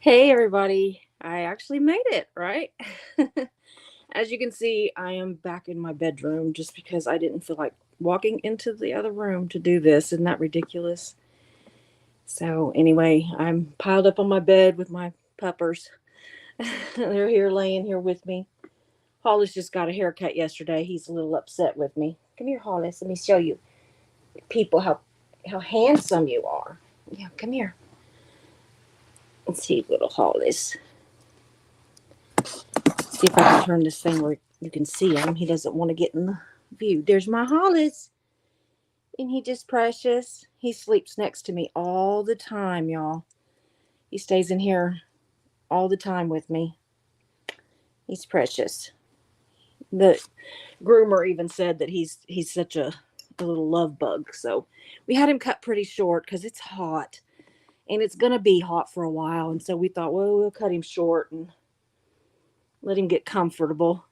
Hey everybody, I actually made it, right? As you can see, I am back in my bedroom just because I didn't feel like walking into the other room to do this. Isn't that ridiculous? So, anyway, I'm piled up on my bed with my puppers. They're here laying here with me. Hollis just got a haircut yesterday. He's a little upset with me. Come here, Hollis. Let me show you people how handsome you are. Yeah, come here. Let's see, little Hollis. See if I can turn this thing where you can see him. He doesn't want to get in the view. There's my Hollis. Isn't he just precious? He sleeps next to me all the time, y'all. He stays in here all the time with me. He's precious. The groomer even said that he's such a little love bug. So we had him cut pretty short because it's hot. And it's gonna be hot for a while. And so we thought, well, we'll cut him short and let him get comfortable.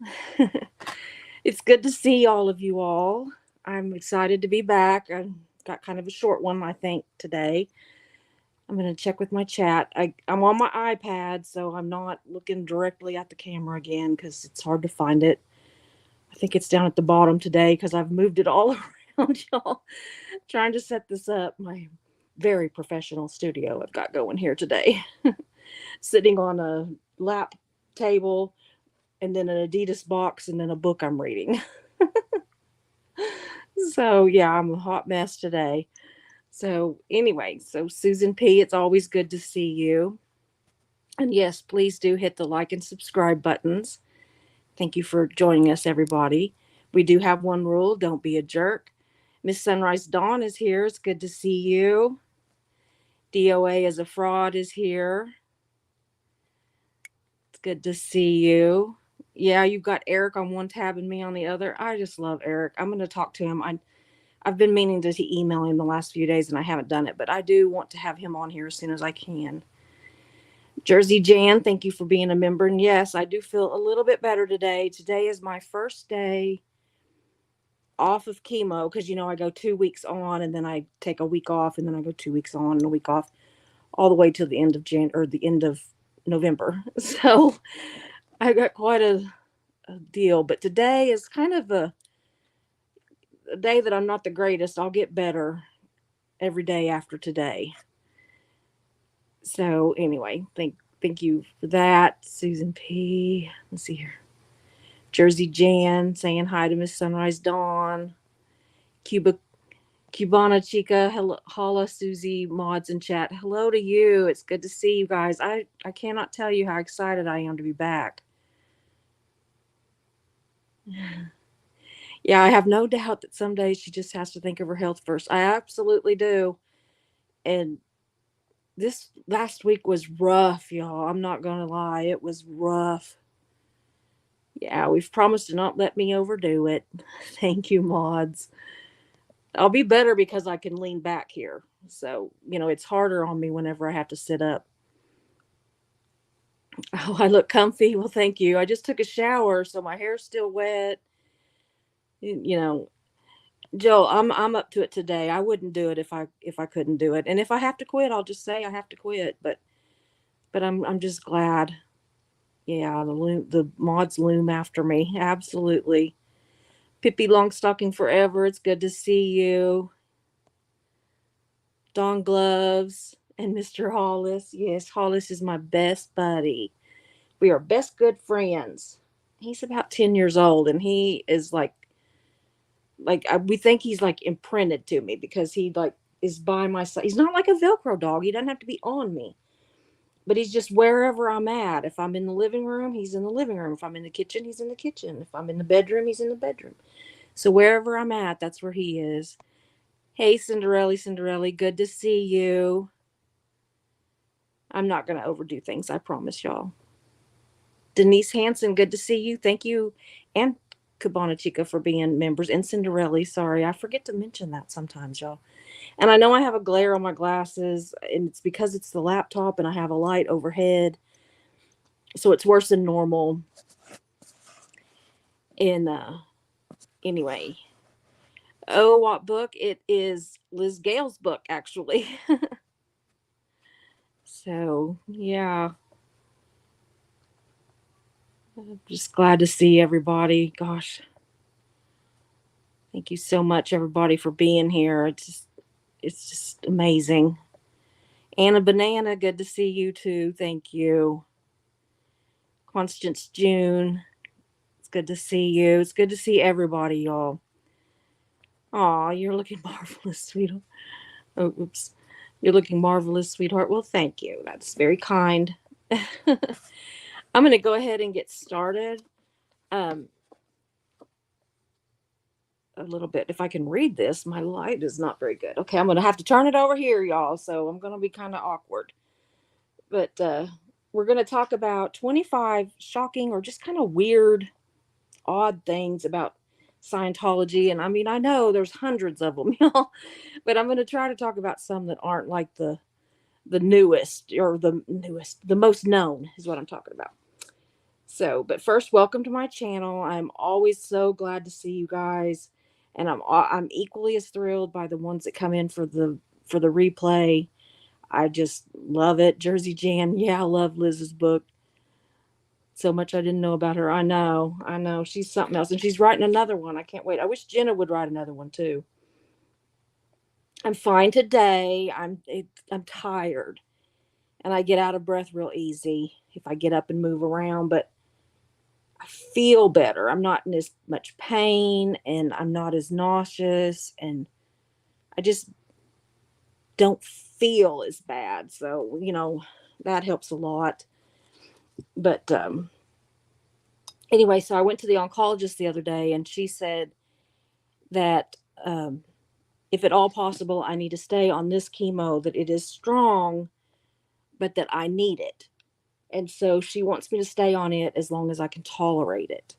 It's good to see all of you all. I'm excited to be back. I got kind of a short one, I think, today. I'm going to check with my chat. I'm on my iPad, so I'm not looking directly at the camera again because it's hard to find it. I think it's down at the bottom today because I've moved it all around, y'all. Trying to set this up. My very professional studio I've got going here today. Sitting on a lap table and then an Adidas box and then a book I'm reading. So, yeah, I'm a hot mess today. So, anyway, so Susan P., it's always good to see you. And yes, please do hit the like and subscribe buttons. Thank you for joining us, everybody. We do have one rule, don't be a jerk. Miss Sunrise Dawn is here. It's good to see you. DOA as a fraud is here. It's good to see you. Yeah, you've got Eric on one tab and me on the other. I just love Eric. I'm going to talk to him. I've been meaning to email him the last few days and I haven't done it, but I do want to have him on here as soon as I can. Jersey Jan, thank you for being a member. And yes, I do feel a little bit better today. Today is my first day off of chemo because, I go 2 weeks on and then I take a week off and then I go 2 weeks on and a week off all the way till the end of the end of November. So I got quite a deal. But today is kind of a day that I'm not the greatest. I'll get better every day after today. So anyway, thank you for that, Susan P. Let's see here. Jersey Jan saying hi to Miss Sunrise Dawn. Cuba Cubana Chica, hello, holla Susie, mods in chat. Hello to you. It's good to see you guys. I cannot tell you how excited I am to be back. Yeah, I have no doubt that some days she just has to think of her health first. I absolutely do. And this last week was rough, y'all. I'm not going to lie. It was rough. Yeah, we've promised to not let me overdo it. Thank you, mods. I'll be better because I can lean back here. So, it's harder on me whenever I have to sit up. Oh, I look comfy. Well, thank you. I just took a shower, so my hair's still wet. You know, Joe, I'm up to it today. I wouldn't do it if I couldn't do it. And if I have to quit, I'll just say I have to quit. But I'm just glad. Yeah, the mods loom after me. Absolutely. Pippi Longstocking forever. It's good to see you. Dawn Gloves and Mr. Hollis. Yes, Hollis is my best buddy. We are best good friends. He's about 10 years old and he is we think he's like imprinted to me because he like is by my side. He's not like a Velcro dog. He doesn't have to be on me. But he's just wherever I'm at. If I'm in the living room, he's in the living room. If I'm in the kitchen, he's in the kitchen. If I'm in the bedroom, he's in the bedroom. So wherever I'm at, that's where he is. Hey, Cinderella, good to see you. I'm not going to overdo things, I promise y'all. Denise Hanson, good to see you. Thank you. And Cabana Chica for being members. And Cinderella, sorry, I forget to mention that sometimes, y'all. And I know I have a glare on my glasses, and it's because it's the laptop and I have a light overhead. So it's worse than normal. And anyway, oh, what book? It is Liz Gale's book, actually. So, yeah, I'm just glad to see everybody. Gosh, thank you so much, everybody, for being here. It's just amazing. Anna Banana, good to see you too. Thank you. Constance June, it's good to see you. It's good to see everybody, y'all. Aw, you're looking marvelous, sweetheart. Oh, oops. You're looking marvelous, sweetheart. Well, thank you. That's very kind. I'm going to go ahead and get started. Um, a little bit. If I can read this, my light is not very good. Okay, I'm going to have to turn it over here, y'all. So I'm going to be kind of awkward. But we're going to talk about 25 shocking or just kind of weird, odd things about Scientology. And I mean, I know there's hundreds of them, y'all, but I'm going to try to talk about some that aren't like the newest or the most known is what I'm talking about. So, but first, welcome to my channel. I'm always so glad to see you guys, and I'm equally as thrilled by the ones that come in for the replay. I just love it. Jersey Jan, yeah, I love Liz's book so much. I didn't know about her. I know, she's something else, and she's writing another one. I can't wait. I wish Jenna would write another one too. I'm fine today. I'm tired, and I get out of breath real easy if I get up and move around, but I feel better. I'm not in as much pain and I'm not as nauseous and I just don't feel as bad. So, that helps a lot. But anyway, so I went to the oncologist the other day and she said that if at all possible, I need to stay on this chemo, that it is strong, but that I need it. And so she wants me to stay on it as long as I can tolerate it.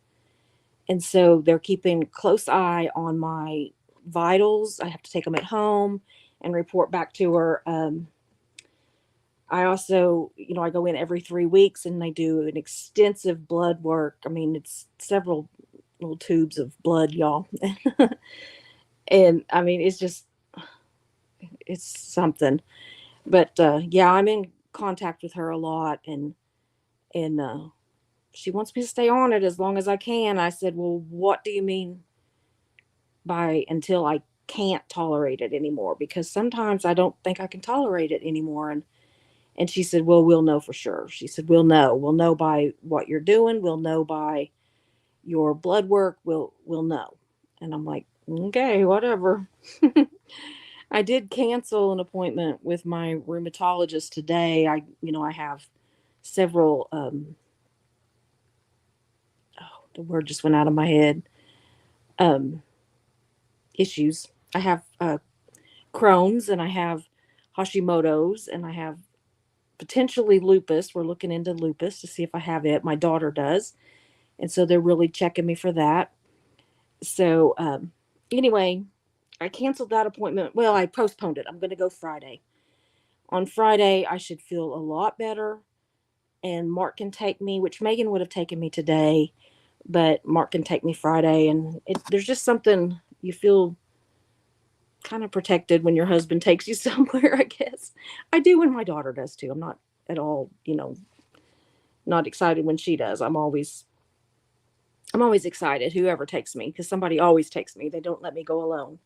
And so they're keeping close eye on my vitals. I have to take them at home and report back to her. I also, I go in every 3 weeks and they do an extensive blood work. I mean, it's several little tubes of blood, y'all. And I mean, it's something. But yeah, I'm in contact with her a lot and she wants me to stay on it as long as I can. I said, well, what do you mean by until I can't tolerate it anymore? Because sometimes I don't think I can tolerate it anymore. And she said, well, we'll know for sure. She said, we'll know by what you're doing. We'll know by your blood work. We'll know. And I'm like, okay, whatever. I did cancel an appointment with my rheumatologist today. I have several, the word just went out of my head, um, issues. I have, Crohn's and I have Hashimoto's and I have potentially lupus. We're looking into lupus to see if I have it. My daughter does. And so they're really checking me for that. So, anyway, I canceled that appointment. Well, I postponed it. I'm going to go Friday. On Friday, I should feel a lot better. And Mark can take me, which Megan would have taken me today, but Mark can take me Friday. And there's just something you feel kind of protected when your husband takes you somewhere, I guess. I do when my daughter does too. I'm not at all, not excited when she does. I'm always excited whoever takes me because somebody always takes me. They don't let me go alone.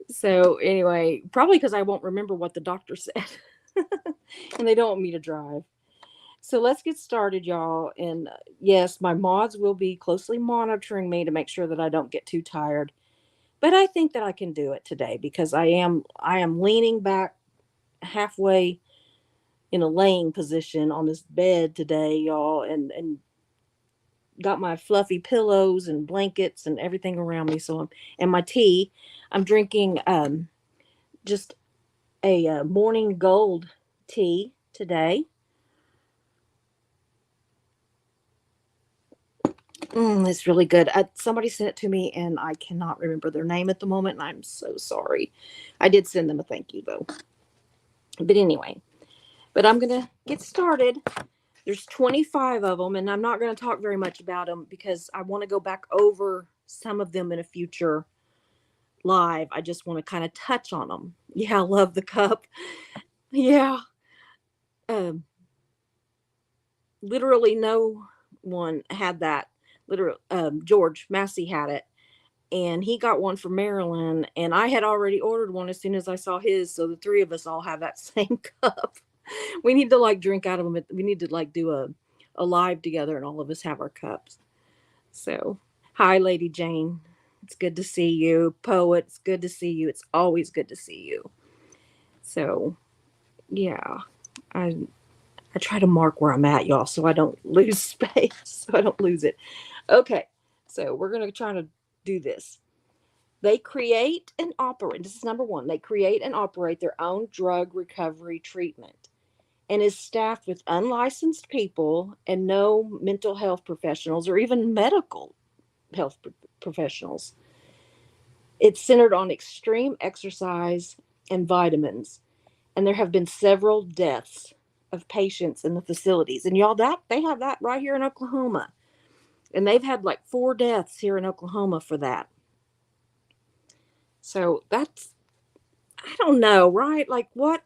So anyway, probably because I won't remember what the doctor said. And they don't want me to drive. So let's get started, y'all. And yes, my mods will be closely monitoring me to make sure that I don't get too tired. But I think that I can do it today because I am leaning back halfway in a laying position on this bed today, y'all, and got my fluffy pillows and blankets and everything around me. And my tea. I'm drinking just a morning gold tea today. It's really good. Somebody sent it to me, and I cannot remember their name at the moment, and I'm so sorry. I did send them a thank you though. But anyway, I'm gonna get started. There's 25 of them, and I'm not going to talk very much about them because I want to go back over some of them in a future live. I just want to kind of touch on them. Yeah, I love the cup. Yeah. Um, literally no one had that. Literally, George Massey had it, and he got one from Maryland, and I had already ordered one as soon as I saw his. So the three of us all have that same cup. We need to like drink out of them. We need to like do a live together, and all of us have our cups. So, hi, Lady Jane. It's good to see you. Poet, it's good to see you. It's always good to see you. So, yeah, I I try to mark where I'm at, y'all, so I don't lose space, so I don't lose it. Okay, so we're gonna try to do this. They create and operate. This is number one. They create and operate their own drug recovery treatment and is staffed with unlicensed people and no mental health professionals or even medical health professionals. It's centered on extreme exercise and vitamins, and there have been several deaths of patients in the facilities. And y'all, that they have that right here in Oklahoma, and they've had like 4 deaths here in Oklahoma for that. So that's, I don't know, right? Like what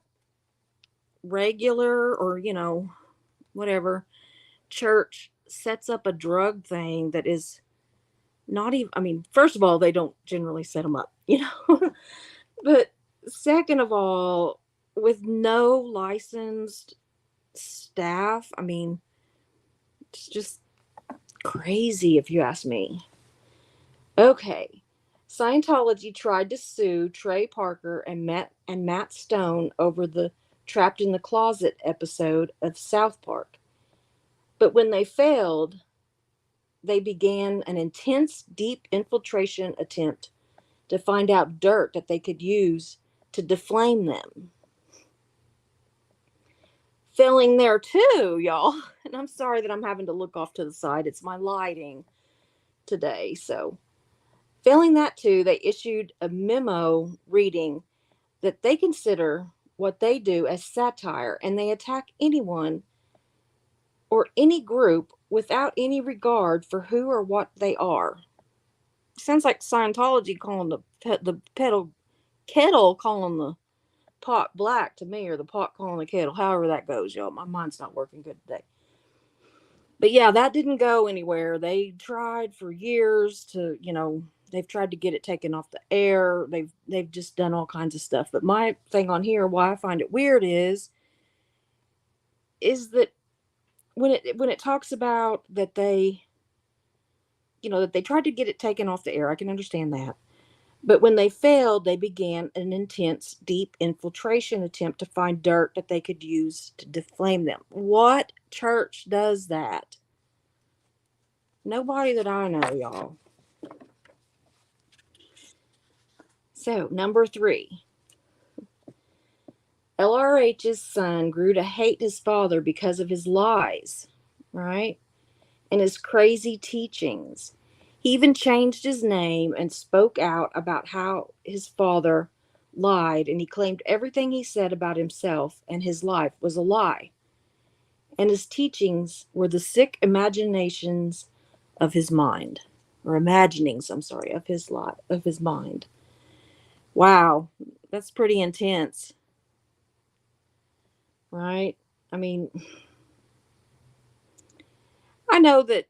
regular or whatever church sets up a drug thing that is not even, I mean, first of all, they don't generally set them up, but second of all, with no licensed staff, I mean, it's just crazy if you ask me. Okay. Scientology tried to sue Trey Parker and Matt Stone over the Trapped in the Closet episode of South Park. But when they failed, they began an intense, deep infiltration attempt to find out dirt that they could use to deflame them. Failing there too, y'all. And I'm sorry that I'm having to look off to the side. It's my lighting today. So, failing that too, they issued a memo reading that they consider what they do as satire and they attack anyone or any group without any regard for who or what they are. Sounds like Scientology calling the pedal kettle calling the pot black to me, or the pot calling the kettle. However that goes, y'all. My mind's not working good today. But yeah, that didn't go anywhere. They tried for years to, they've tried to get it taken off the air. They've just done all kinds of stuff. But my thing on here, why I find it weird is that when it talks about that they tried to get it taken off the air, I can understand that. But when they failed, they began an intense, deep infiltration attempt to find dirt that they could use to deflame them. What church does that? Nobody that I know, y'all. So, number 3. LRH's son grew to hate his father because of his lies, right? And his crazy teachings. He even changed his name and spoke out about how his father lied, and he claimed everything he said about himself and his life was a lie. And his teachings were the sick imaginations of his mind, or imaginings, I'm sorry, of his mind. Wow, that's pretty intense, right? I mean, I know that,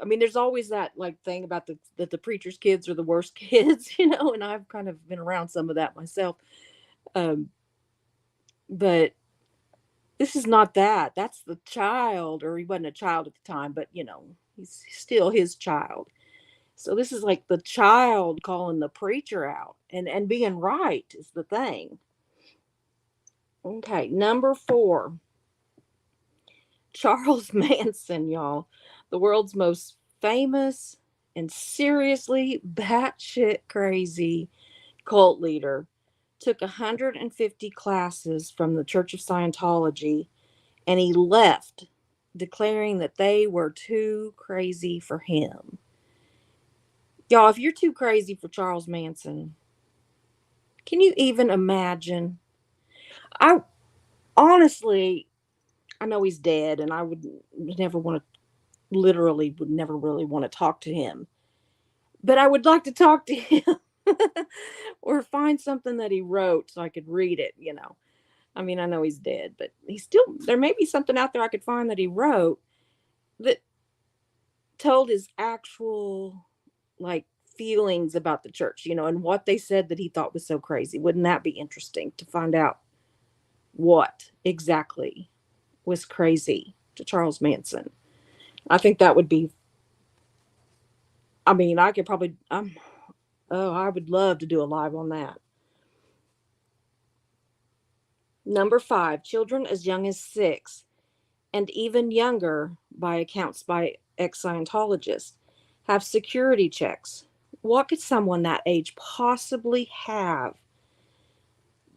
I mean, there's always that like thing about that the preacher's kids are the worst kids, and I've kind of been around some of that myself. Um, but this is not that. That's the child, or he wasn't a child at the time, but he's still his child. So this is like the child calling the preacher out and being right is the thing. Okay, number 4. Charles Manson, y'all, the world's most famous and seriously batshit crazy cult leader, took 150 classes from the Church of Scientology and he left, declaring that they were too crazy for him. Y'all, if you're too crazy for Charles Manson, can you even imagine? I honestly, I know he's dead, and I would never want to, literally, would never really want to talk to him. But I would like to talk to him or find something that he wrote so I could read it. I mean, I know he's dead, but he's still, there may be something out there I could find that he wrote that told his actual, like, feelings about the church, and what they said that he thought was so crazy. Wouldn't that be interesting to find out what exactly was crazy to Charles Manson? I think that would be, I mean, I could probably, oh, I would love to do a live on that. Number 5, children as young as 6 and even younger, by accounts by ex Scientologists, have security checks. What could someone that age possibly have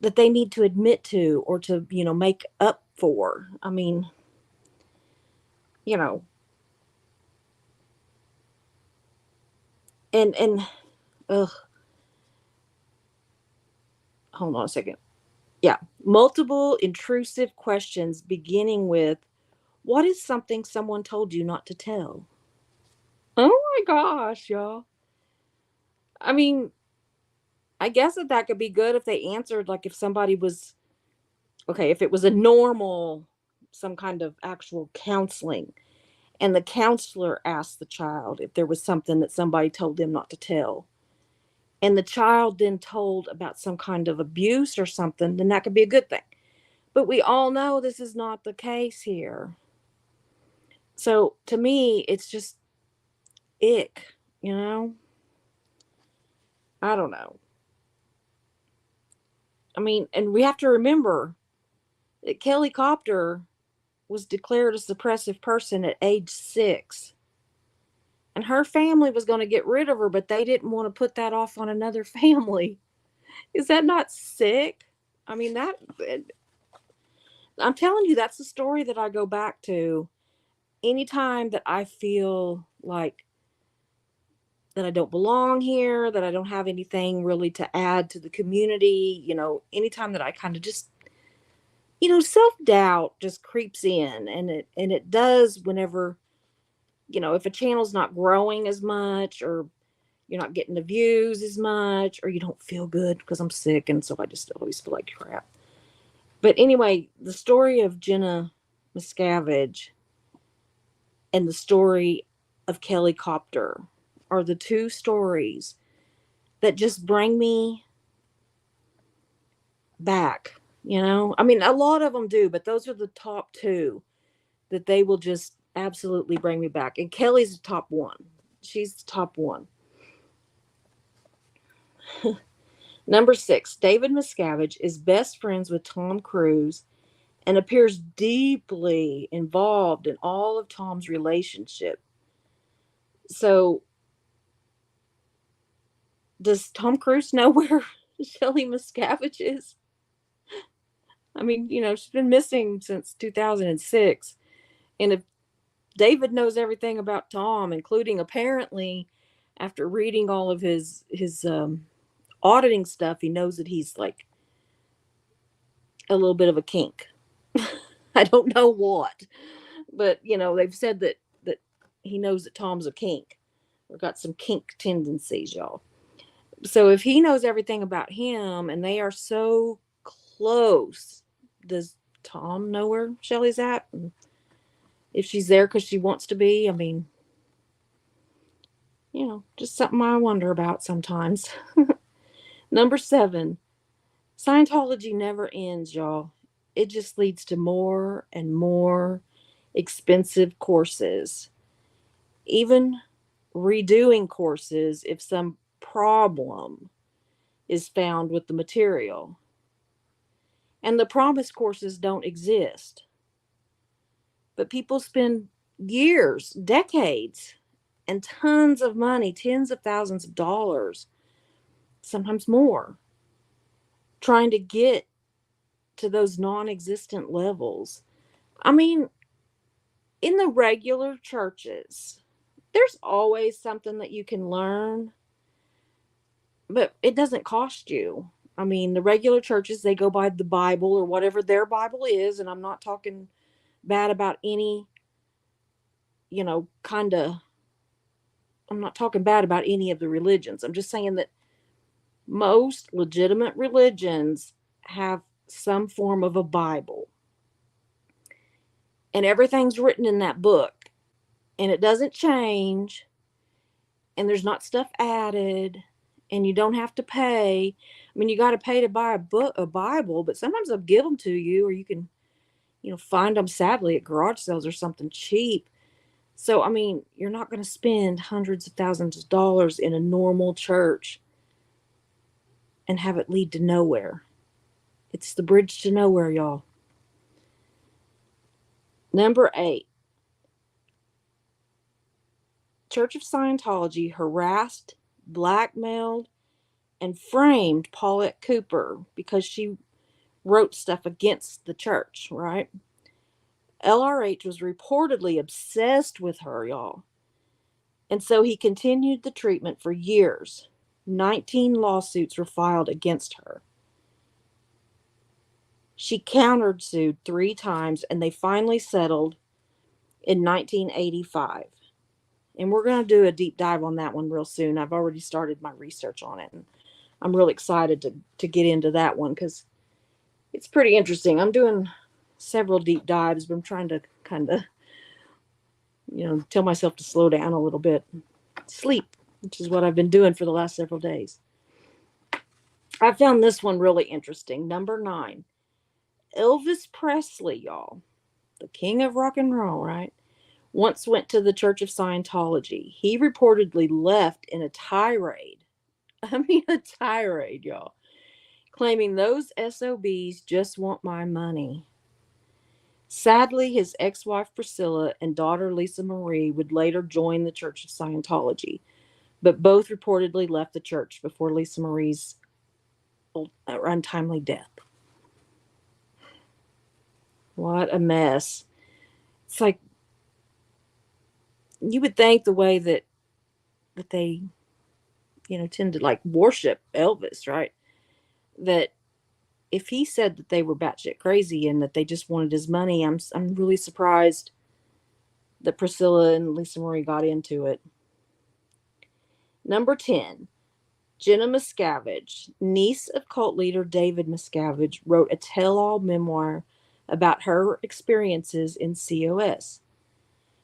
that they need to admit to or to, make up for? I mean, you know, and ugh, hold on a second. Yeah, multiple intrusive questions beginning with, what is something someone told you not to tell? Oh my gosh, y'all. I mean, I guess that could be good if they answered, like, if somebody was, okay, if it was a normal, some kind of actual counseling, and the counselor asked the child if there was something that somebody told them not to tell, and the child then told about some kind of abuse or something, then that could be a good thing. But we all know this is not the case here. So to me, it's just ick, you know? I don't know. I mean, and we have to remember that Kelly Copter was declared a suppressive person at age 6. And her family was going to get rid of her, but they didn't want to put that off on another family. Is that not sick? I mean, I'm telling you, that's the story that I go back to anytime that I feel like that I don't belong here, that I don't have anything really to add to the community, anytime that I kind of just, self-doubt just creeps in, and it does whenever, if a channel's not growing as much, or you're not getting the views as much, or you don't feel good, because I'm sick and so I just always feel like crap. But anyway, the story of Jenna Miscavige and the story of Kelly Copter are the two stories that just bring me back. I mean, a lot of them do, but those are the top two that they will just absolutely bring me back. And Kelly's the top one. She's the top one. Number 6, David Miscavige is best friends with Tom Cruise and appears deeply involved in all of Tom's relationship. So, does Tom Cruise know where Shelley Miscavige is? I mean, she's been missing since 2006. And if David knows everything about Tom, including, apparently, after reading all of his auditing stuff, he knows that he's like a little bit of a kink. I don't know what, but they've said that he knows that Tom's a kink, or got some kink tendencies, y'all. So if he knows everything about him and they are so close, does Tom know where Shelly's at? And if she's there because she wants to be, I mean, just something I wonder about sometimes. Number 7, Scientology never ends, y'all. It just leads to more and more expensive courses, even redoing courses if some problem is found with the material. And the promise courses don't exist. But people spend years, decades, and tons of money, tens of thousands of dollars, sometimes more, trying to get to those non existent levels. I mean, in the regular churches, there's always something that you can learn, but it doesn't cost you. I mean, the regular churches, they go by the Bible or whatever their Bible is, and I'm not talking bad about any, kind of, I'm not talking bad about any of the religions. I'm just saying that most legitimate religions have some form of a Bible. And everything's written in that book. And it doesn't change. And there's not stuff added. And you don't have to pay. I mean, you got to pay to buy a Bible, but sometimes they'll give them to you, or you can, find them sadly at garage sales or something cheap. So, I mean, you're not going to spend hundreds of thousands of dollars in a normal church and have it lead to nowhere. It's the bridge to nowhere, y'all. Number 8, Church of Scientology harassed, blackmailed, and framed Paulette Cooper because she wrote stuff against the church, right? LRH was reportedly obsessed with her, y'all. And so he continued the treatment for years. 19 lawsuits were filed against her. She countersued 3 times, and they finally settled in 1985. And we're going to do a deep dive on that one real soon. I've already started my research on it, and I'm really excited to get into that one because it's pretty interesting. I'm doing several deep dives, but I'm trying to kind of, tell myself to slow down a little bit. Sleep, which is what I've been doing for the last several days. I found this one really interesting. Number 9, Elvis Presley, y'all, the king of rock and roll, right? Once went to the Church of Scientology. He reportedly left in a tirade. I mean, a tirade, y'all, claiming those SOBs just want my money. Sadly, his ex-wife Priscilla and daughter Lisa Marie would later join the Church of Scientology, but both reportedly left the church before Lisa Marie's untimely death. What a mess. It's like, you would think the way that they, tend to like worship Elvis, right? That if he said that they were batshit crazy and that they just wanted his money, I'm really surprised that Priscilla and Lisa Marie got into it. Number 10, Jenna Miscavige, niece of cult leader David Miscavige, wrote a tell-all memoir about her experiences in COS.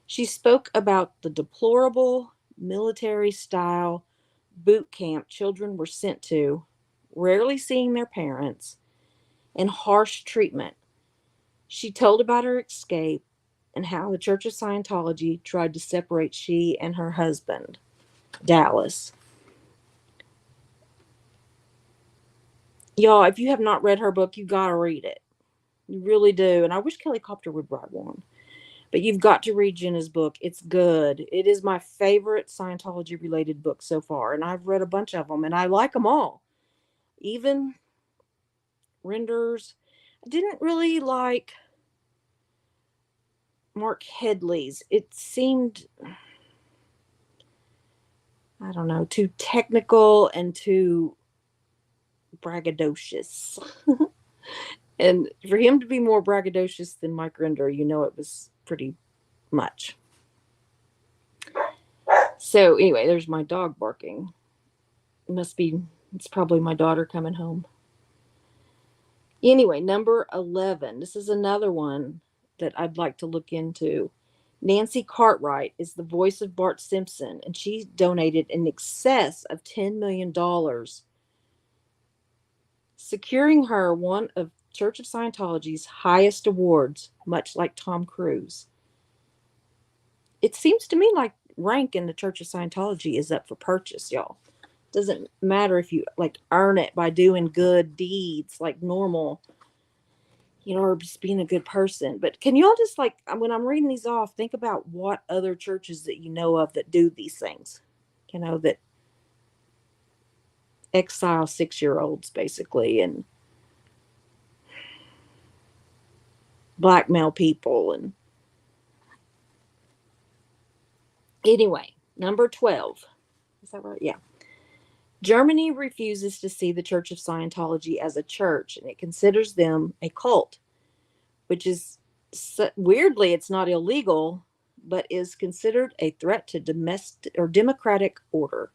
She spoke about the deplorable military-style boot camp children were sent to, rarely seeing their parents, and harsh treatment. She told about her escape and how the Church of Scientology tried to separate she and her husband, Dallas. Y'all, if you have not read her book, you gotta read it. You really do. And I wish Kelly Copter would write one. But you've got to read Jenna's book. It's good. It is my favorite Scientology related book so far. And I've read a bunch of them and I like them all. Even Renders. I didn't really like Mark Headley's. It seemed, I don't know, too technical and too braggadocious. And for him to be more braggadocious than Mike Render, it was pretty much. So anyway, there's my dog barking. It's probably my daughter coming home. Anyway, number 11. This is another one that I'd like to look into. Nancy Cartwright is the voice of Bart Simpson, and she donated in excess of $10 million, securing her one of Church of Scientology's highest awards, much like Tom Cruise. It seems to me like rank in the Church of Scientology is up for purchase, y'all. Doesn't matter if you earn it by doing good deeds like normal, or just being a good person. But can you all just when I'm reading these off, think about what other churches that you know of that do these things, that exile 6-year-olds basically and blackmail people. And anyway, number 12. Is that right? Yeah. Germany refuses to see the Church of Scientology as a church, and it considers them a cult, which is weirdly, it's not illegal, but is considered a threat to domestic or democratic order.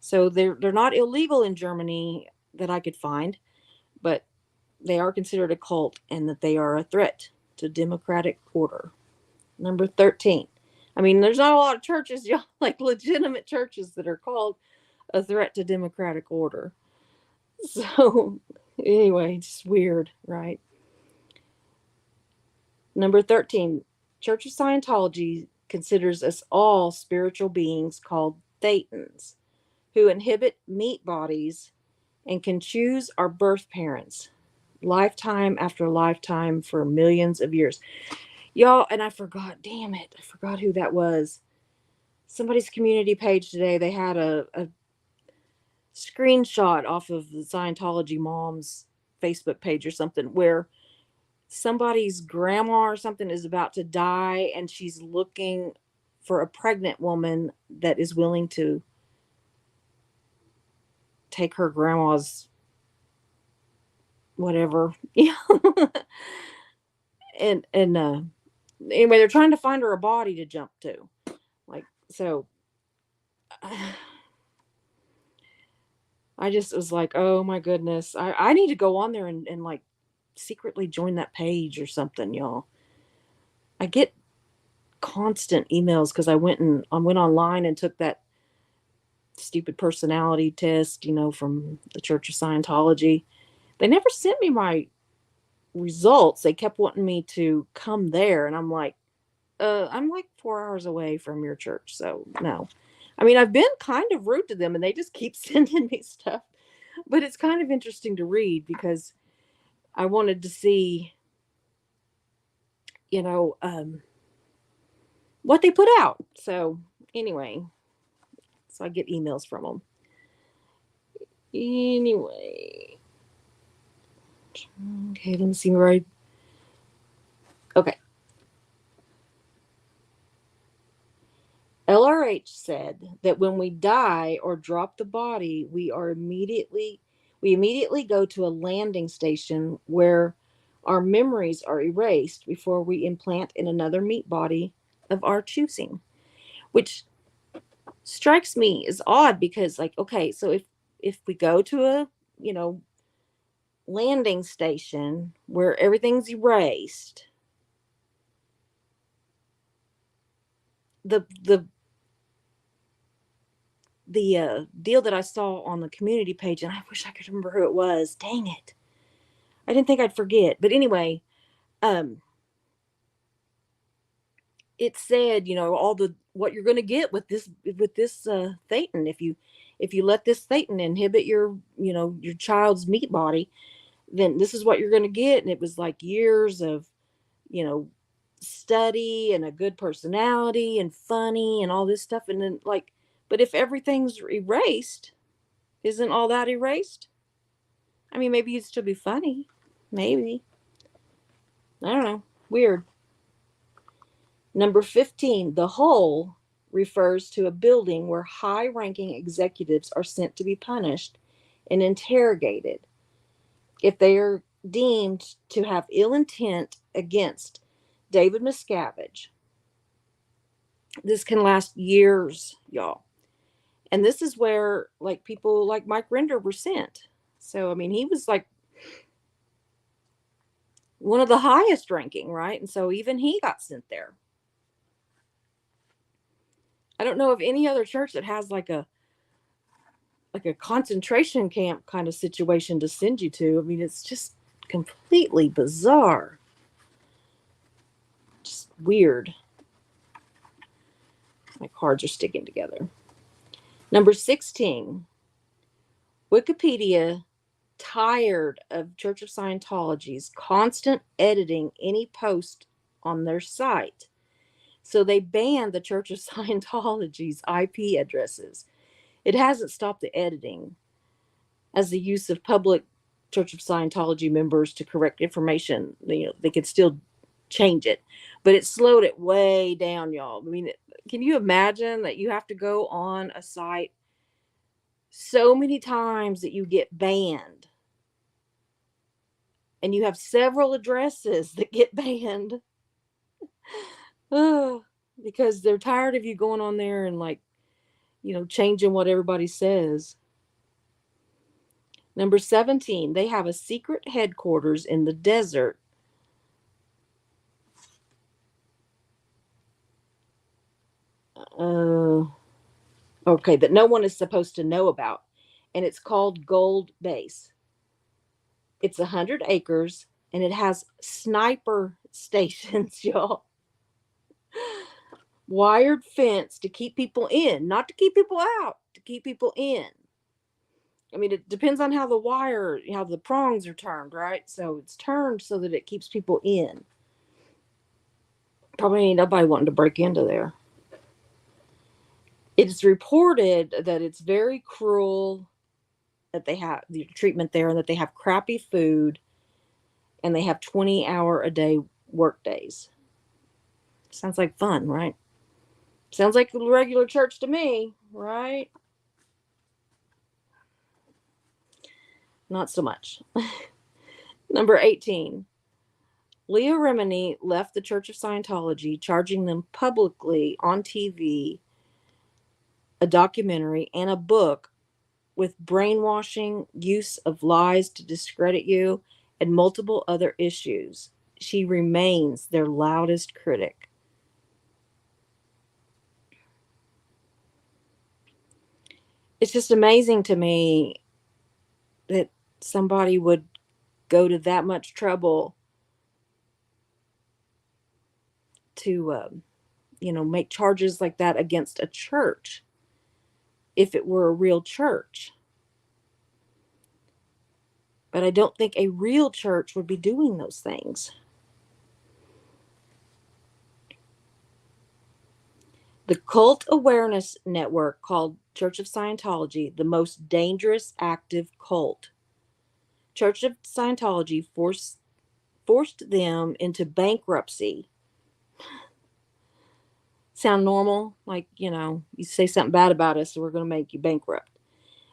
So they're not illegal in Germany that I could find, but they are considered a cult and that they are a threat to democratic order. Number 13. I mean, there's not a lot of churches, y'all, like legitimate churches that are called a threat to democratic order. So, anyway, just weird, right? Number 13. Church of Scientology considers us all spiritual beings called Thetans who inhabit meat bodies and can choose our birth parents lifetime after lifetime for millions of years. Y'all, and I forgot, damn it, I forgot who that was. Somebody's community page today, they had a screenshot off of the Scientology mom's Facebook page or something where somebody's grandma or something is about to die and she's looking for a pregnant woman that is willing to take her grandma's whatever. Yeah. And anyway, they're trying to find her a body to jump to. Like, so I just was like, oh my goodness. I need to go on there and like secretly join that page or something, y'all. I get constant emails because I went online and took that stupid personality test, from the Church of Scientology. They never sent me my results. They kept wanting me to come there, and I'm like 4 hours away from your church, so no. I mean, I've been kind of rude to them, and they just keep sending me stuff. But it's kind of interesting to read because I wanted to see, you know, um, what they put out. So anyway, so I get emails from them. Anyway, okay, let me see where I. Okay, LRH said that when we die or drop the body, we immediately go to a landing station where our memories are erased before we implant in another meat body of our choosing, which strikes me as odd because, like, okay, so if we go to a, you know, landing station where everything's erased, the deal that I saw on the community page, and I wish I could remember who it was. Dang it, I didn't think I'd forget. But anyway, um, it said, all the what you're going to get with this thetan if you let this thetan inhibit your your child's meat body, then this is what you're going to get. And it was like years of you know study and a good personality and funny and all this stuff. And then, like, but if everything's erased, isn't all that erased? I mean, maybe you'd still be funny. Maybe. I don't know. Weird. Number 15, the hole refers to a building where high ranking executives are sent to be punished and interrogated if they are deemed to have ill intent against David Miscavige. This can last years, y'all. And this is where, like, people like Mike Render were sent. So, I mean, he was like one of the highest ranking, right? And so even he got sent there. I don't know of any other church that has like a concentration camp kind of situation to send you to. I mean, it's just completely bizarre. Just weird. My cards are sticking together. Number 16, Wikipedia tired of Church of Scientology's constant editing any post on their site. So they banned the Church of Scientology's IP addresses. It hasn't stopped the editing, as the use of public Church of Scientology members to correct information. They could still change it, but it slowed it way down, y'all. I mean, can you imagine that you have to go on a site so many times that you get banned, and you have several addresses that get banned? Oh, because they're tired of you going on there and, like, changing what everybody says. Number 17, they have a secret headquarters in the desert. Uh, okay, that no one is supposed to know about. And it's called Gold Base. It's 100 acres and it has sniper stations, y'all. Wired fence to keep people in, not to keep people out, to keep people in. I mean, it depends on how the wire, how the prongs are turned, right? So it's turned so that it keeps people in. Probably ain't nobody wanting to break into there. It's reported that it's very cruel, that they have the treatment there, and that they have crappy food, and they have 20-hour a day work days. Sounds like fun, right? Sounds like the regular church to me, right? Not so much. Number 18. Leah Remini left the Church of Scientology, charging them publicly on TV a documentary and a book with brainwashing, use of lies to discredit you, and multiple other issues. She remains their loudest critic. It's just amazing to me that somebody would go to that much trouble to, make charges like that against a church if it were a real church. But I don't think a real church would be doing those things. The cult awareness network called Church of Scientology the most dangerous active cult. Church of Scientology forced them into bankruptcy. Sound normal? Like, you say something bad about us, so we're going to make you bankrupt.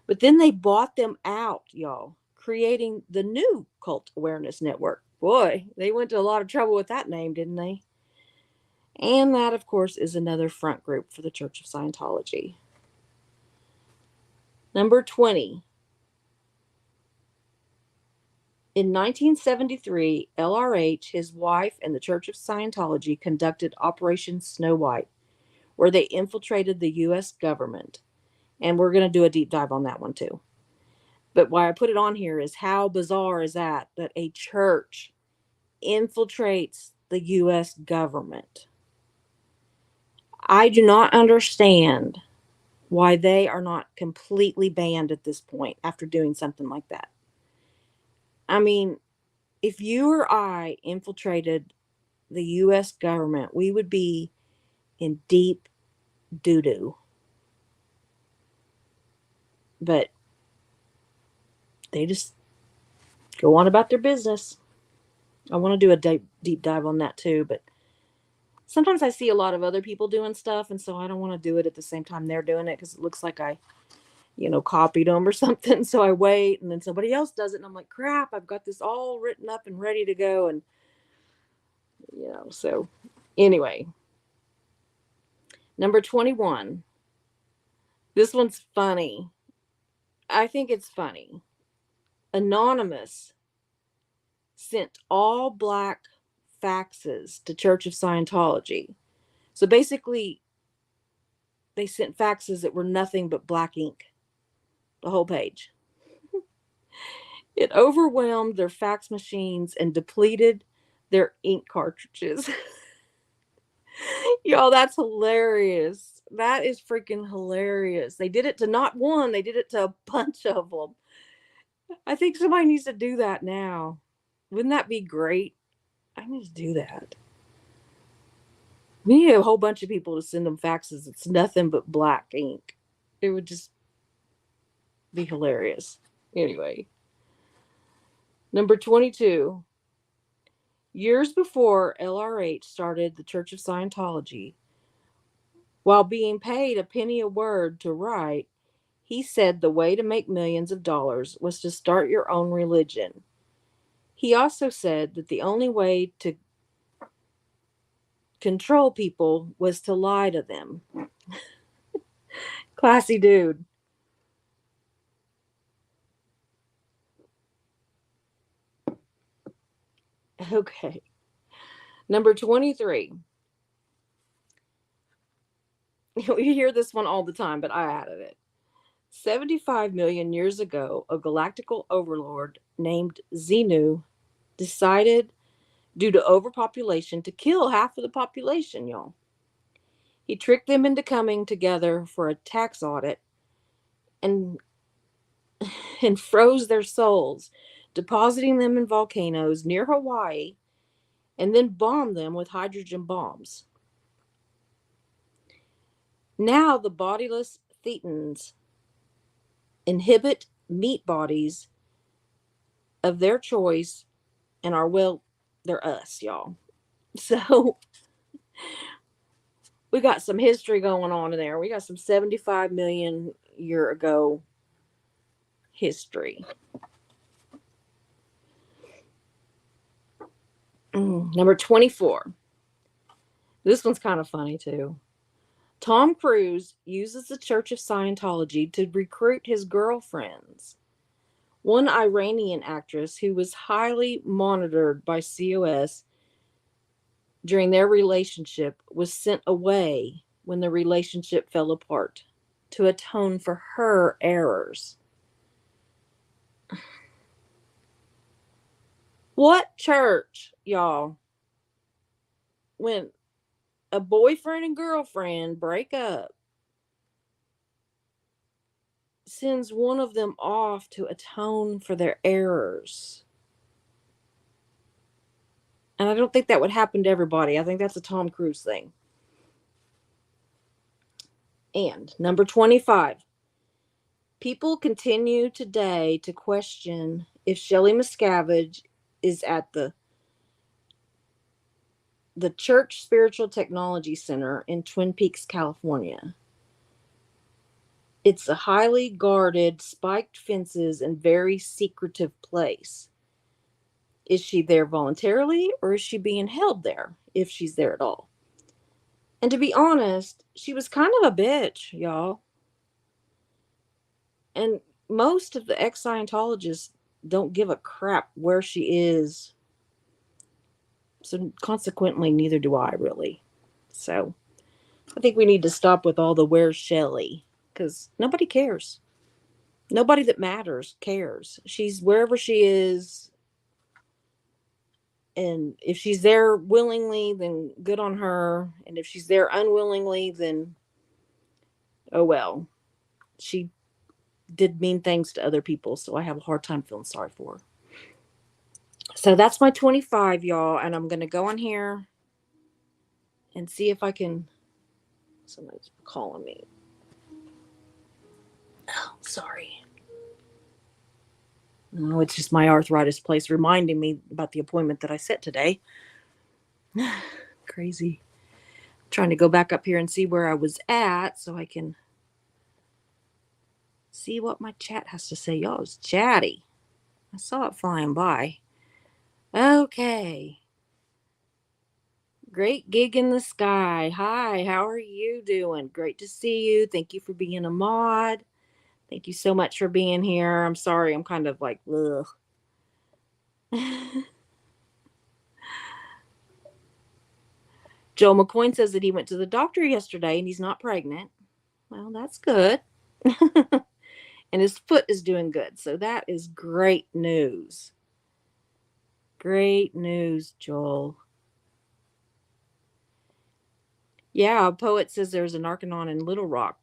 But then they bought them out, y'all, creating the new Cult Awareness Network. Boy, they went to a lot of trouble with that name, didn't they? And that, of course, is another front group for the Church of Scientology. Number 20. In 1973, LRH, his wife, and the Church of Scientology conducted Operation Snow White, where they infiltrated the U.S. government. And we're going to do a deep dive on that one too. But why I put it on here is, how bizarre is that a church infiltrates the U.S. government? I do not understand why they are not completely banned at this point after doing something like that. I mean, if you or I infiltrated the U.S. government, we would be in deep doo doo. But they just go on about their business. I want to do a deep dive on that too, but sometimes I see a lot of other people doing stuff, and so I don't want to do it at the same time they're doing it because it looks like I, copied them or something. So I wait, and then somebody else does it, and I'm like, crap, I've got this all written up and ready to go, and so anyway, number 21. This one's funny. I think it's funny. Anonymous sent all black faxes to Church of Scientology. So basically, they sent faxes that were nothing but black ink, the whole page. It overwhelmed their fax machines and depleted their ink cartridges. Y'all, that's hilarious. That is freaking hilarious. They did it to not one, they did it to a bunch of them. I think somebody needs to do that now. Wouldn't that be great? I need to do that. We need a whole bunch of people to send them faxes. It's nothing but black ink. It would just be hilarious. Anyway, number 22. Years before LRH started the Church of Scientology, while being paid a penny a word to write, he said the way to make millions of dollars was to start your own religion. He also said that the only way to control people was to lie to them. Classy dude. Okay. Number 23. We hear this one all the time, but I added it. 75 million years ago, a galactical overlord named Xenu decided, due to overpopulation, to kill half of the population, y'all. He tricked them into coming together for a tax audit and and froze their souls, depositing them in volcanoes near Hawaii, and then bombed them with hydrogen bombs. Now the bodiless thetans inhibit meat bodies of their choice and are, well, they're us, y'all. So we got some history going on in there. We got some 75 million year ago history. Number 24. This one's kind of funny too. Tom Cruise uses the Church of Scientology to recruit his girlfriends. One Iranian actress who was highly monitored by COS during their relationship was sent away when the relationship fell apart to atone for her errors. What church, y'all, when a boyfriend and girlfriend break up, sends one of them off to atone for their errors? And I don't think that would happen to everybody. I think that's a Tom Cruise thing. And number 25. People continue today to question if Shelley Miscavige is at the Church Spiritual Technology Center in Twin Peaks, California. It's a highly guarded, spiked fences, and very secretive place. Is she there voluntarily, or is she being held there, if she's there at all? And to be honest, she was kind of a bitch, y'all. And most of the ex Scientologists don't give a crap where she is. So consequently, neither do I really. So I think we need to stop with all the where's Shelley, because nobody cares. Nobody that matters cares. She's wherever she is. And if she's there willingly, then good on her. And if she's there unwillingly, then oh well. She did mean things to other people, so I have a hard time feeling sorry for her. So that's my 25, y'all. And I'm going to go on here and see if I can. Somebody's calling me. Oh, sorry. No, it's just my arthritis place reminding me about the appointment that I set today. Crazy. Trying to go back up here and see where I was at so I can see what my chat has to say. Y'all, it's chatty. I saw it flying by. Okay. Great gig in the sky. Hi, how are you doing? Great to see you. Thank you for being a mod. Thank you so much for being here. I'm sorry, I'm kind of like, ugh. Joe McCoy says that he went to the doctor yesterday and he's not pregnant. Well, that's good. And his foot is doing good. So that is great news. Great news, Joel. Yeah, a poet says there's an Arcanon in Little Rock.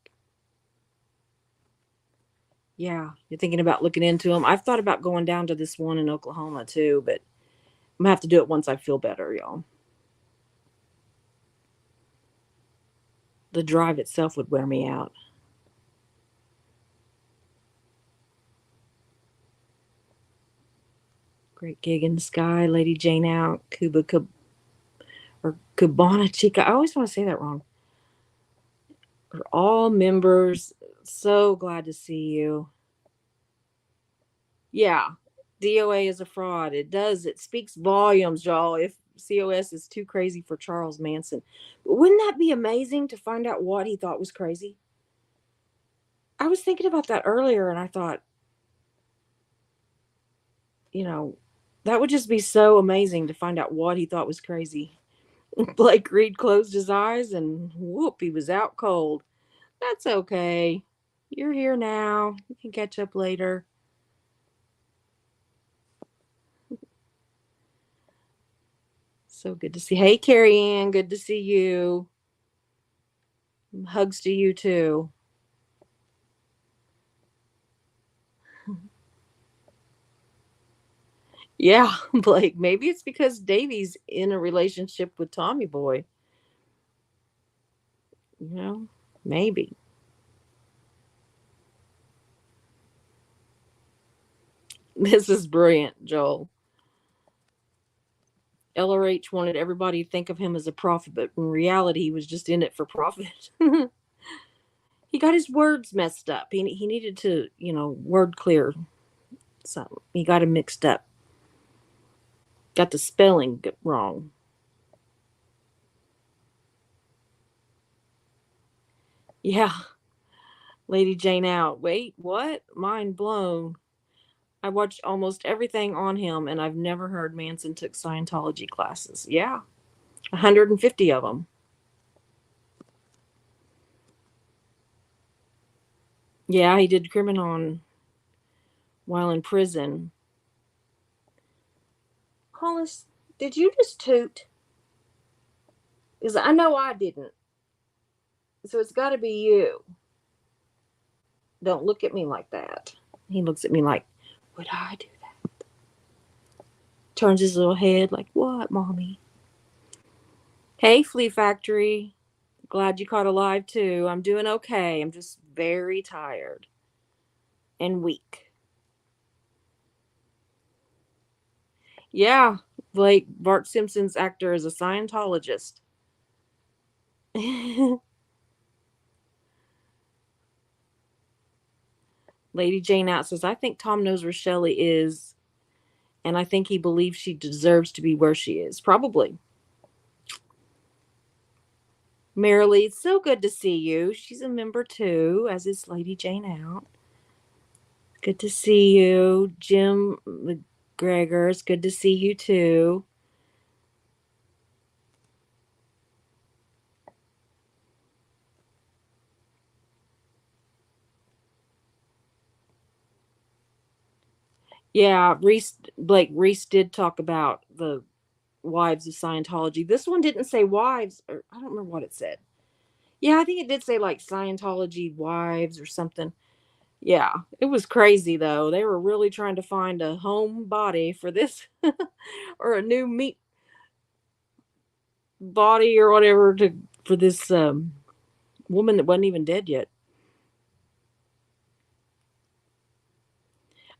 Yeah, you're thinking about looking into them. I've thought about going down to this one in Oklahoma too, but I'm going to have to do it once I feel better, y'all. The drive itself would wear me out. Great gig in the sky, Lady Jane out, or Cubana Chica. I always want to say that wrong. We're all members. So glad to see you. Yeah, DOA is a fraud. It does. It speaks volumes, y'all. If COS is too crazy for Charles Manson. But wouldn't that be amazing to find out what he thought was crazy? I was thinking about that earlier and I thought, you know, That would just be so amazing to find out what he thought was crazy. Blake Reed closed his eyes and whoop, he was out cold. That's okay. You're here now. You can catch up later. So good to see. Hey, Carrie Ann, good to see you. Hugs to you too. Yeah, Blake. Maybe it's because Davey's in a relationship with Tommy Boy. You know, maybe. This is brilliant, Joel. LRH wanted everybody to think of him as a prophet, but in reality, he was just in it for profit. He got his words messed up. He needed to, word clear something. He got him mixed up. Got the spelling wrong. Yeah, Lady Jane out. Wait, what? Mind blown. I watched almost everything on him, and I've never heard Manson took Scientology classes. Yeah, 150 of them. Yeah, he did Criminon while in prison. Hollis, did you just toot? Because I know I didn't. So it's got to be you. Don't look at me like that. He looks at me like, would I do that? Turns his little head like, what, mommy? Hey, Flea Factory. Glad you caught alive too. I'm doing okay. I'm just very tired and weak. Yeah, like Bart Simpson's actor is a Scientologist. Lady Jane out says, I think Tom knows where Shelley is, and I think he believes she deserves to be where she is. Probably. Marilee, it's so good to see you. She's a member too, as is Lady Jane out. Good to see you. Jim McGregor, it's good to see you too. Yeah, Reese did talk about the wives of Scientology. This one didn't say wives, or I don't remember what it said. Yeah, I think it did say like Scientology wives or something. Yeah, it was crazy though. They were really trying to find a home body for this or a new meat body or whatever to for this woman that wasn't even dead yet.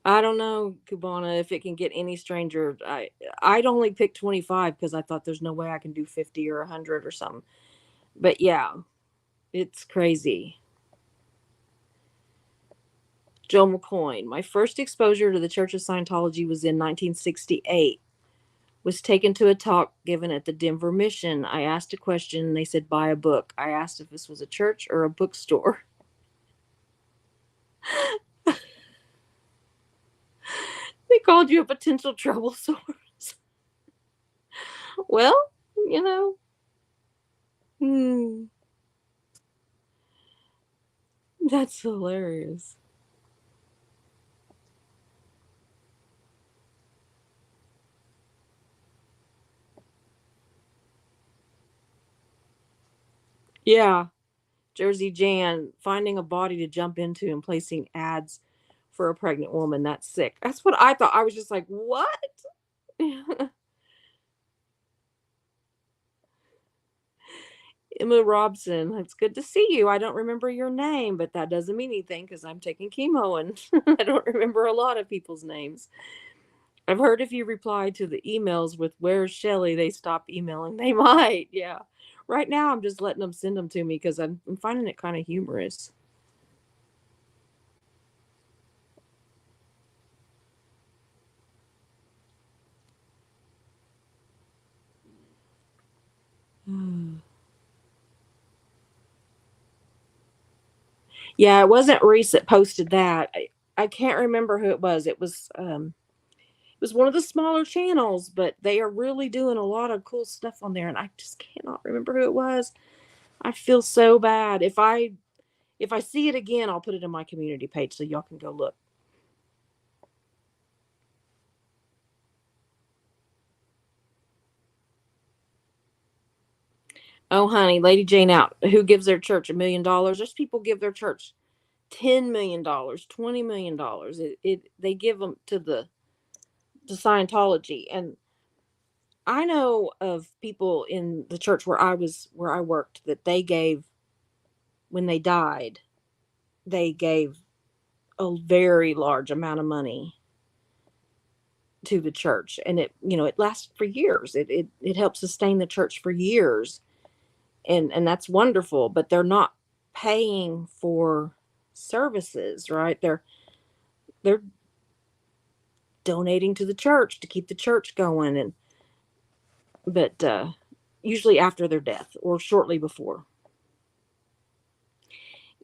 I don't know, Cubana, if it can get any stranger. I'd only pick 25 because I thought there's no way I can do 50 or 100 or something. But yeah, it's crazy. Joe McCoy. My first exposure to the Church of Scientology was in 1968. Was taken to a talk given at the Denver Mission. I asked a question and they said, buy a book. I asked if this was a church or a bookstore. They called you a potential trouble source. Well, you know. Hmm, that's hilarious. Yeah. Jersey Jan, finding a body to jump into and placing ads for a pregnant woman. That's sick. That's what I thought. I was just like, what? Emma Robson, it's good to see you. I don't remember your name, but that doesn't mean anything because I'm taking chemo and I don't remember a lot of people's names. I've heard if you reply to the emails with "Where's Shelly," they stop emailing. They might, yeah. Right now, I'm just letting them send them to me because I'm finding it kind of humorous. Yeah, it wasn't Reese that posted that. I can't remember who it was. It was one of the smaller channels, but they are really doing a lot of cool stuff on there, and I just cannot remember who it was. I feel so bad. If I see it again, I'll put it in my community page so y'all can go look. Oh, honey, Lady Jane out. Who gives their church $1 million? There's people give their church $10 million, $20 million. They give them to Scientology, and I know of people in the church where I worked, that they gave, when they died, they gave a very large amount of money to the church, and it lasts for years. It helps sustain the church for years, and that's wonderful. But they're not paying for services, right? They're donating to the church to keep the church going, and but usually after their death or shortly before.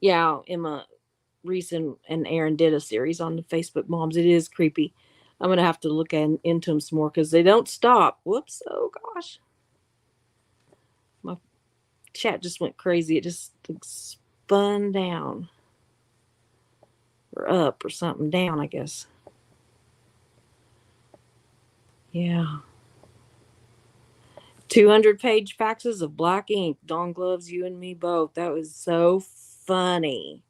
Yeah, Emma Reese and Aaron did a series on the Facebook moms. It is creepy. I'm gonna have to look into them some more because they don't stop. Whoops! Oh gosh, my chat just went crazy. It just spun down or up or something down, I guess. Yeah. 200-page faxes of black ink. Dawn gloves, you and me both. That was so funny.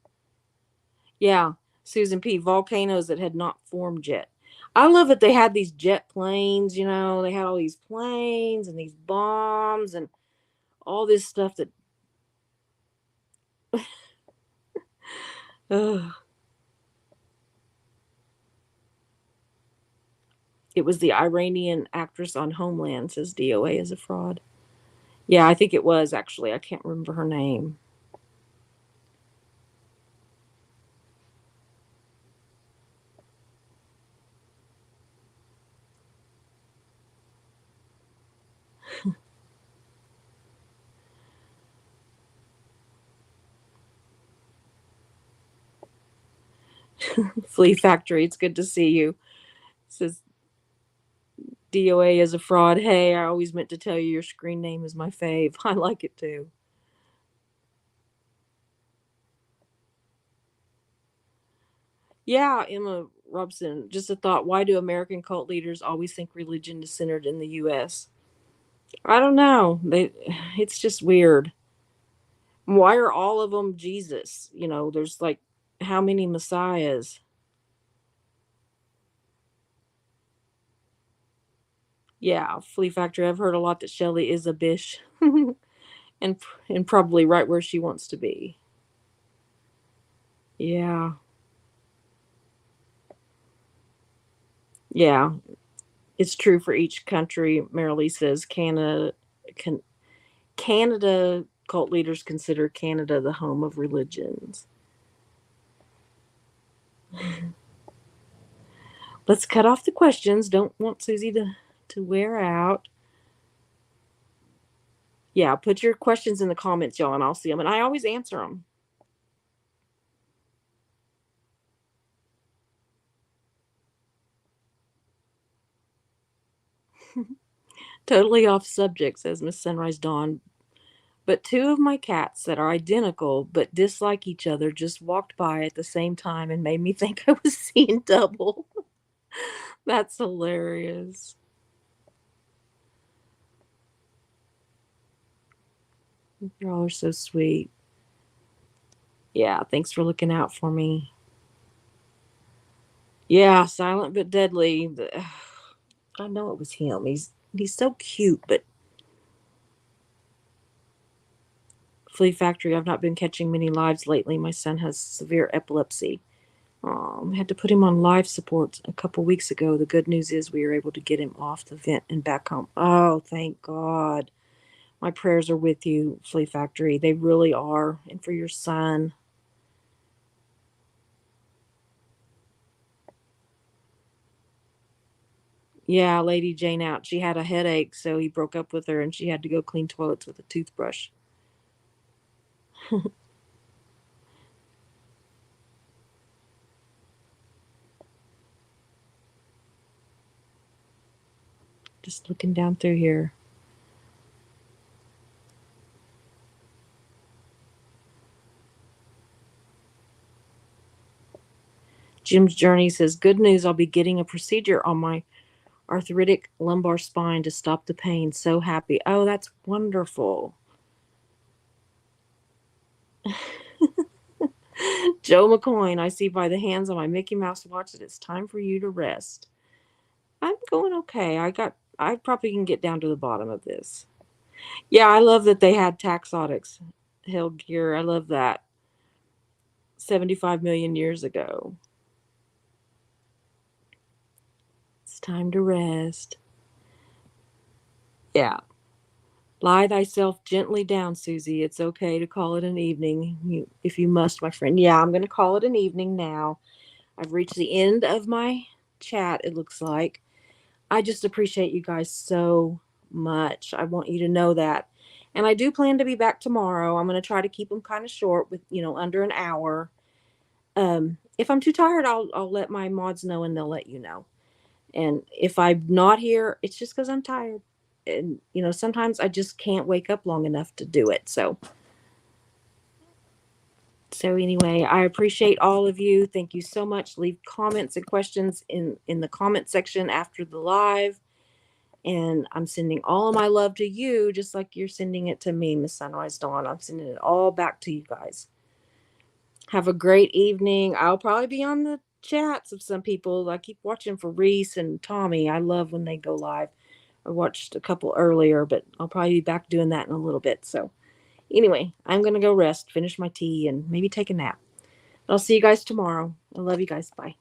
Yeah, Susan P. Volcanoes that had not formed yet. I love that they had these jet planes, they had all these planes and these bombs and all this stuff that, ugh. It was the Iranian actress on Homeland, says DOA is a fraud. Yeah, I think it was actually. I can't remember her name. Flea Factory, it's good to see you. Says DOA is a fraud. Hey, I always meant to tell you your screen name is my fave. I like it too. Yeah, Emma Robson, just a thought. Why do American cult leaders always think religion is centered in the U.S.? I don't know. It's just weird. Why are all of them Jesus? There's like how many messiahs? Yeah, Flea Factory. I've heard a lot that Shelley is a bish, and and probably right where she wants to be. Yeah, yeah, it's true for each country. Marilee says can, Canada cult leaders consider Canada the home of religions. Let's cut off the questions. Don't want Susie to wear out. Yeah, put your questions in the comments, y'all, and I'll see them. And I always answer them. Totally off subject, says Miss Sunrise Dawn. But two of my cats that are identical but dislike each other just walked by at the same time and made me think I was seeing double. That's hilarious. Y'all are so sweet. Yeah, thanks for looking out for me. Yeah, silent but deadly. I know it was him. He's so cute, but Flea Factory, I've not been catching many lives lately. My son has severe epilepsy. Had to put him on life support a couple weeks ago. The good news is we were able to get him off the vent and back home. Oh, thank God. My prayers are with you, Flea Factory. They really are. And for your son. Yeah, Lady Jane out. She had a headache, so he broke up with her and she had to go clean toilets with a toothbrush. Just looking down through here. Jim's Journey says, good news, I'll be getting a procedure on my arthritic lumbar spine to stop the pain. So happy. Oh, that's wonderful. Joe McCoyne, I see by the hands on my Mickey Mouse watch that it's time for you to rest. I'm going okay. I probably can get down to the bottom of this. Yeah, I love that they had taxotics held gear. I love that. 75 million years ago. It's time to rest. Yeah. Lie thyself gently down, Susie. It's okay to call it an evening, if you must, my friend. Yeah, I'm going to call it an evening now. I've reached the end of my chat, it looks like. I just appreciate you guys so much. I want you to know that. And I do plan to be back tomorrow. I'm going to try to keep them kind of short with, under an hour. If I'm too tired, I'll let my mods know and they'll let you know. And if I'm not here, it's just because I'm tired. And, sometimes I just can't wake up long enough to do it. So anyway, I appreciate all of you. Thank you so much. Leave comments and questions in the comment section after the live. And I'm sending all of my love to you, just like you're sending it to me, Miss Sunrise Dawn. I'm sending it all back to you guys. Have a great evening. I'll probably be on the chats of some people. I keep watching for Reese and Tommy. I love when they go live. I watched a couple earlier, but I'll probably be back doing that in a little bit. So anyway, I'm going to go rest, finish my tea, and maybe take a nap. I'll see you guys tomorrow. I love you guys. Bye.